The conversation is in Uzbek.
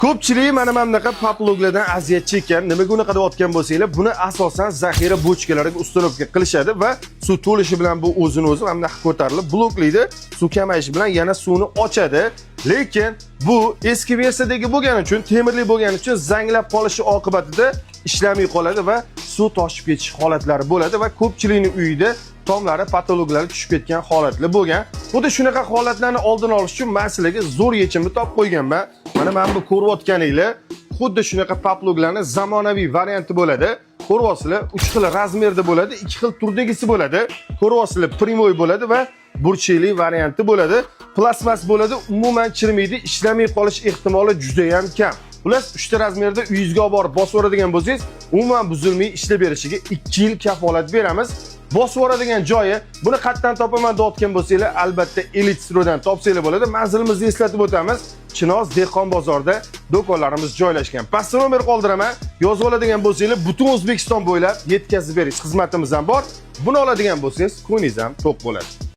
Ko'pchilik mana bunaqa paploglardan aziyat chekkan, nimaga unaqa deyotgan bo'lsanglar, buni asosan zaxira bochkalariga ustunovka qilishadi va suv to'lishi bilan bu o'zini o'zi mana bunaqa ko'tarilib bloklaydi. Suv kamayishi bilan yana suvni ochadi. Lekin bu eski versiyadagi bo'lgani uchun, temirli bo'lgani uchun zanglab qolishi oqibatida ishlamay qoladi va suv toshib ketish holatlari bo'ladi va ko'pchilikning uyida tomlari, patologlari tushib ketgan holatlar bo'lgan. Xuddi shunaqa holatlarni oldini olish uchun men sizlarga zo'r yechimni topib qo'yganman. Mana men bu ko'rayotganinglar xuddi shunaqa paploglarning zamonaviy varianti bo'ladi. Ko'ryapsizlar, 3 xil razmerda bo'ladi, 2 xil turdagisi bo'ladi. Ko'ryapsizlar, primoy bo'ladi va burchakli varianti bo'ladi. Plastmas bo'ladi, umuman chirmaydi, ishlamay qolish ehtimoli juda ham kam. Xullas, 3 ta razmerda uyingizga olib borib bosib o'radigan bo'lsangiz, umuman buzilmay ishlab berishiga 2 yil kafolat beramiz. Bosib o'radigan joyi, buni qayerdan topaman deyotgan bo'lsanglar, albatta Elite Strodan topsanglar bo'ladi. Manzilimizni eslatib o'tamiz. Chinoz dehqon bozorida do'konlarimiz joylashgan. Pastda nomer qoldiraman. Yozib oladigan bo'lsanglar, butun O'zbekiston bo'ylab yetkazib berish xizmatimiz ham bor. Buni oladigan bo'lsangiz, ko'nglingiz ham to'q bo'ladi.